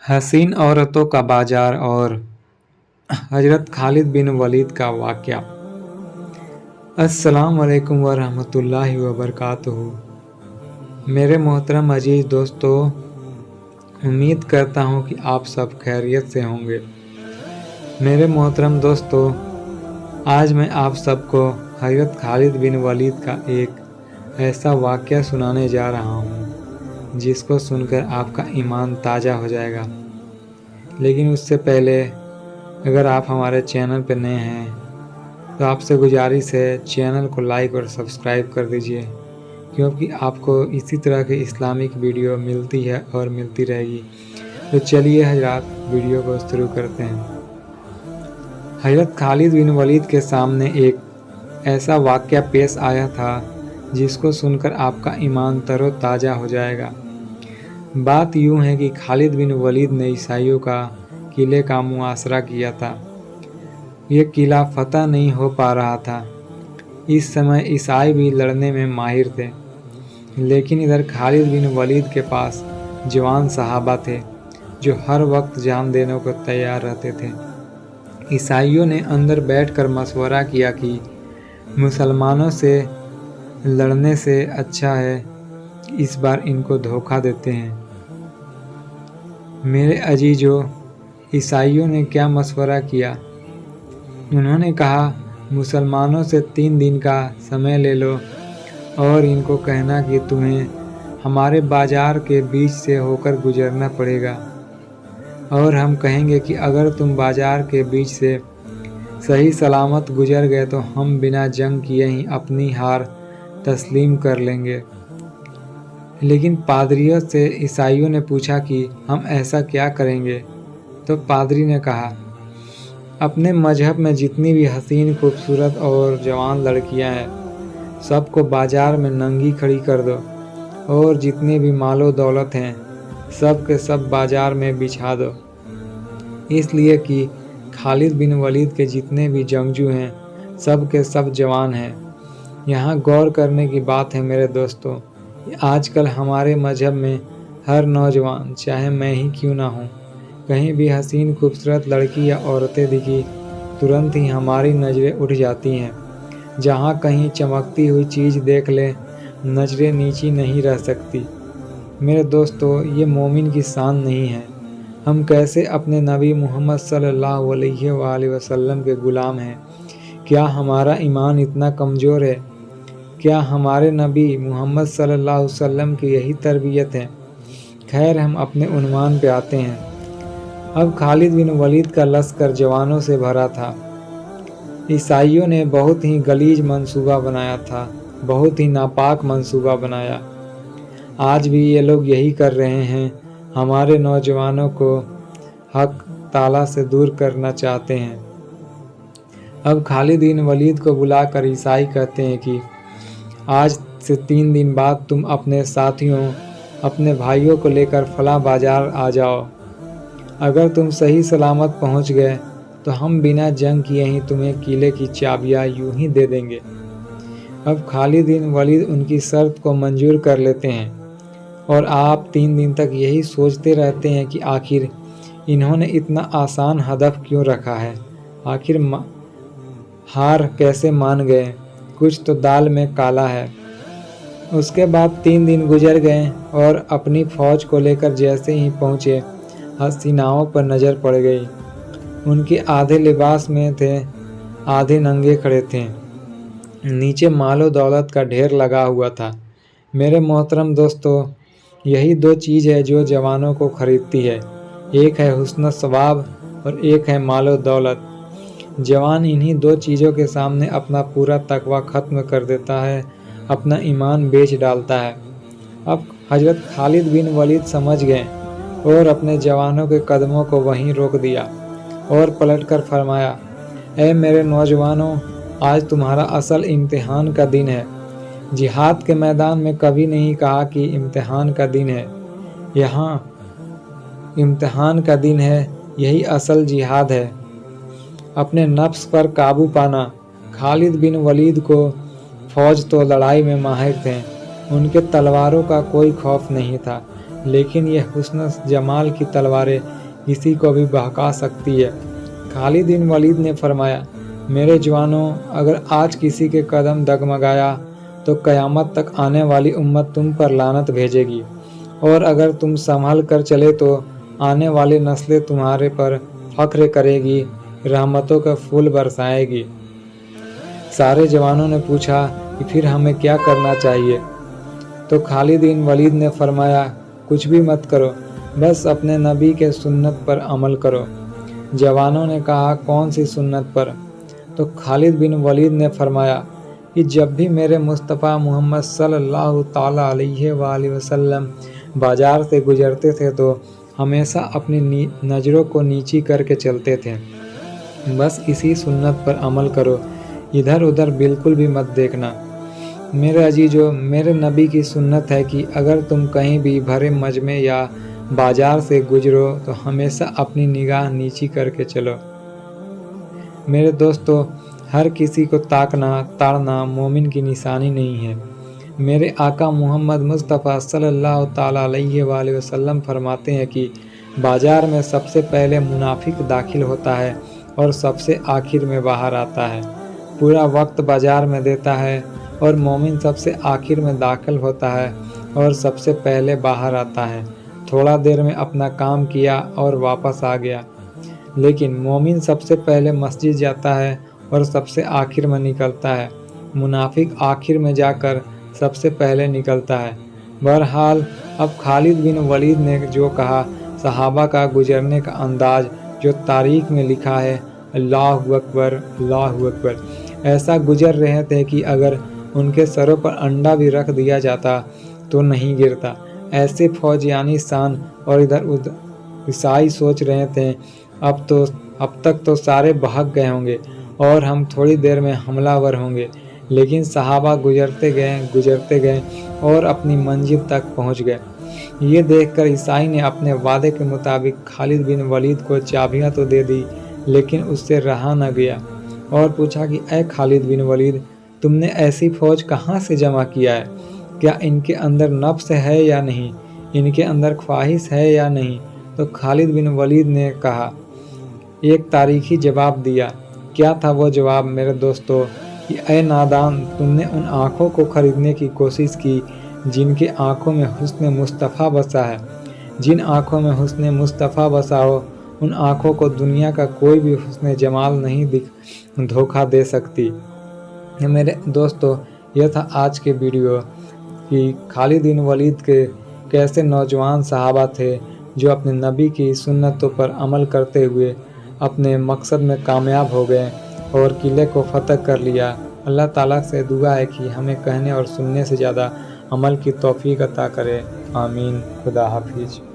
हसीन औरतों का बाजार और हजरत खालिद बिन वलीद का वाक़या। अस्सलाम वालेकुम व रहमतुल्लाहि व बरकातुहू। मेरे मोहतरम अजीज़ दोस्तों, उम्मीद करता हूँ कि आप सब खैरियत से होंगे। मेरे मोहतरम दोस्तों, आज मैं आप सबको हजरत खालिद बिन वलीद का एक ऐसा वाक़या सुनाने जा रहा हूँ जिसको सुनकर आपका ईमान ताज़ा हो जाएगा। लेकिन उससे पहले अगर आप हमारे चैनल पर नए हैं तो आपसे गुजारिश है, चैनल को लाइक और सब्सक्राइब कर दीजिए, क्योंकि आपको इसी तरह की इस्लामिक वीडियो मिलती है और मिलती रहेगी। तो चलिए हजरात, वीडियो को शुरू करते हैं। हजरत खालिद बिन वलीद के सामने एक ऐसा वाक़या पेश आया था जिसको सुनकर आपका ईमान तरोताज़ा हो जाएगा। बात यूँ है कि खालिद बिन वलीद ने ईसाइयों का किले का मुआसरा किया था। ये किला फतह नहीं हो पा रहा था। इस समय ईसाई भी लड़ने में माहिर थे, लेकिन इधर खालिद बिन वलीद के पास जवान सहाबा थे जो हर वक्त जान देने को तैयार रहते थे। ईसाइयों ने अंदर बैठकर मशवरा किया कि मुसलमानों से लड़ने से अच्छा है इस बार इनको धोखा देते हैं। मेरे अजीजों, ईसाइयों ने क्या मशवरा किया? उन्होंने कहा, मुसलमानों से 3 दिन का समय ले लो और इनको कहना कि तुम्हें हमारे बाजार के बीच से होकर गुजरना पड़ेगा, और हम कहेंगे कि अगर तुम बाजार के बीच से सही सलामत गुजर गए तो हम बिना जंग किए ही अपनी हार तस्लीम कर लेंगे। लेकिन पादरियों से ईसाइयों ने पूछा कि हम ऐसा क्या करेंगे? तो पादरी ने कहा, अपने मजहब में जितनी भी हसीन, खूबसूरत और जवान लड़कियां हैं सबको बाजार में नंगी खड़ी कर दो, और जितने भी मालो दौलत हैं सब के सब बाजार में बिछा दो। इसलिए कि खालिद बिन वलीद के जितने भी जंगजू हैं सब के सब जवान हैं। यहाँ गौर करने की बात है मेरे दोस्तों, आजकल हमारे मजहब में हर नौजवान, चाहे मैं ही क्यों ना हूँ, कहीं भी हसीन खूबसूरत लड़की या औरतें दिखी तुरंत ही हमारी नज़रें उठ जाती हैं। जहाँ कहीं चमकती हुई चीज़ देख ले, नज़रें नीची नहीं रह सकती। मेरे दोस्तों, ये मोमिन की शान नहीं है। हम कैसे अपने नबी मोहम्मद सल्लल्लाहु अलैहि वसल्लम के ग़ुलाम हैं? क्या हमारा ईमान इतना कमज़ोर है? क्या हमारे नबी मोहम्मद सल्लल्लाहु अलैहि वसल्लम की यही तरबियत है? खैर, हम अपने उन्वान पे आते हैं। अब खालिद बिन वलीद का लश्कर जवानों से भरा था। ईसाइयों ने बहुत ही गलीज मंसूबा बनाया था, बहुत ही नापाक मंसूबा बनाया। आज भी ये लोग यही कर रहे हैं, हमारे नौजवानों को हक ताला से दूर करना चाहते हैं। अब खालिद बिन वलीद को बुलाकर ईसाई कहते हैं कि आज से 3 दिन बाद तुम अपने साथियों, अपने भाइयों को लेकर फला बाजार आ जाओ। अगर तुम सही सलामत पहुंच गए तो हम बिना जंग किए ही तुम्हें किले की चाबियां यूं ही दे देंगे। अब खालिद बिन वलीद उनकी शर्त को मंजूर कर लेते हैं, और आप 3 दिन तक यही सोचते रहते हैं कि आखिर इन्होंने इतना आसान हदफ क्यों रखा है, आखिर हार कैसे मान गए, कुछ तो दाल में काला है। उसके बाद 3 दिन गुजर गए और अपनी फौज को लेकर जैसे ही पहुँचे, हसीनाओं पर नज़र पड़ गई। उनके आधे लिबास में थे, आधे नंगे खड़े थे। नीचे मालो दौलत का ढेर लगा हुआ था। मेरे मोहतरम दोस्तों, यही 2 चीज़ है जो जवानों को खरीदती है, एक है हुस्न सवाब और एक है मालो दौलत। जवान इन्हीं 2 चीज़ों के सामने अपना पूरा तकवा ख़त्म कर देता है, अपना ईमान बेच डालता है। अब हजरत खालिद बिन वलीद समझ गए और अपने जवानों के कदमों को वहीं रोक दिया और पलटकर फरमाया, ऐ मेरे नौजवानों, आज तुम्हारा असल इम्तिहान का दिन है। जिहाद के मैदान में कभी नहीं कहा कि इम्तिहान का दिन है, यहाँ इम्तिहान का दिन है, यही असल जिहाद है। अपने नफ्स पर काबू पाना। खालिद बिन वलीद को फौज तो लड़ाई में माहिर थे, उनके तलवारों का कोई खौफ नहीं था, لیکن یہ حسن جمال کی تلواریں کسی کو بھی بہکا سکتی ہے۔ خالد بن ولید نے فرمایا، میرے جوانوں، اگر آج کسی کے قدم ڈگمگایا تو قیامت تک آنے والی امت تم پر لعنت بھیجے گی، اور اگر تم سنبھل کر چلے تو آنے والی نسلیں تمہارے پر فخر کرے گی، رحمتوں کا پھول برسائے گی۔ سارے جوانوں نے پوچھا کہ پھر ہمیں کیا کرنا چاہیے؟ تو خالد بن ولید نے فرمایا، کچھ بھی مت کرو، بس اپنے نبی کے سنت پر عمل کرو۔ جوانوں نے کہا، کون سی سنت پر؟ تو خالد بن ولید نے فرمایا کہ جب بھی میرے مصطفیٰ محمد صلی اللہ تعالیٰ علیہ وآلہ وسلم بازار سے گزرتے تھے تو ہمیشہ اپنی نظروں کو نیچی کر کے چلتے تھے۔ بس اسی سنت پر عمل کرو، ادھر ادھر بالکل بھی مت دیکھنا۔ میرے عزیزو، میرے نبی کی سنت ہے کہ اگر تم کہیں بھی بھرے مجمع یا بازار سے گزرو تو ہمیشہ اپنی نگاہ نیچی کر کے چلو۔ میرے دوستو، ہر کسی کو تاکنا تاڑنا مومن کی نشانی نہیں ہے۔ میرے آقا محمد مصطفیٰ صلی اللہ تعالیٰ علیہ وآلہ وسلم فرماتے ہیں کہ بازار میں سب سے پہلے منافق داخل ہوتا ہے اور سب سے آخر میں باہر آتا ہے۔ پورا وقت بازار میں دیتا ہے اور مومن سب سے آخر میں داخل ہوتا ہے اور سب سے پہلے باہر آتا ہے۔ تھوڑا دیر میں اپنا کام کیا اور واپس آ گیا۔ لیکن مومن سب سے پہلے مسجد جاتا ہے اور سب سے آخر میں نکلتا ہے۔ منافق آخر میں جا کر سب سے پہلے نکلتا ہے۔ بہرحال اب خالد بن ولید نے جو کہا، صحابہ کا گزرنے کا انداز جو تاریخ میں لکھا ہے، اللہ اکبر اللہ اکبر، ایسا گزر رہے تھے کہ اگر ان کے سروں پر انڈا بھی رکھ دیا جاتا تو نہیں گرتا۔ ایسے فوجیانی شان، اور ادھر عیسائی سوچ رہے تھے اب تک تو سارے بھاگ گئے ہوں گے اور ہم تھوڑی دیر میں حملہ ور ہوں گے، لیکن صحابہ گزرتے گئے اور اپنی منزل تک پہنچ گئے۔ یہ دیکھ کر عیسائی نے اپنے وعدے کے مطابق خالد بن ولید کو چابیاں تو دے دی، لیکن اس سے رہا نہ گیا اور پوچھا کہ اے خالد بن ولید، تم نے ایسی فوج کہاں سے جمع کیا ہے؟ کیا ان کے اندر نفس ہے یا نہیں؟ ان کے اندر خواہش ہے یا نہیں؟ تو خالد بن ولید نے کہا، ایک تاریخی جواب دیا۔ کیا تھا وہ جواب میرے دوستو؟ کہ اے نادان، تم نے ان آنکھوں کو خریدنے کی کوشش کی جن کے آنکھوں میں حسن مصطفیٰ بسا ہے۔ جن آنکھوں میں حسن مصطفیٰ بسا ہو، ان آنکھوں کو دنیا کا کوئی بھی حسن جمال نہیں دھوکہ دے سکتی۔ میرے دوستو، یہ تھا آج کے ویڈیو کہ خالد بن ولید کے کیسے نوجوان صحابہ تھے جو اپنے نبی کی سنتوں پر عمل کرتے ہوئے اپنے مقصد میں کامیاب ہو گئے اور قلعے کو فتح کر لیا۔ اللہ تعالیٰ سے دعا ہے کہ ہمیں کہنے اور سننے سے زیادہ عمل کی توفیق عطا کرے۔ آمین۔ خدا حافظ۔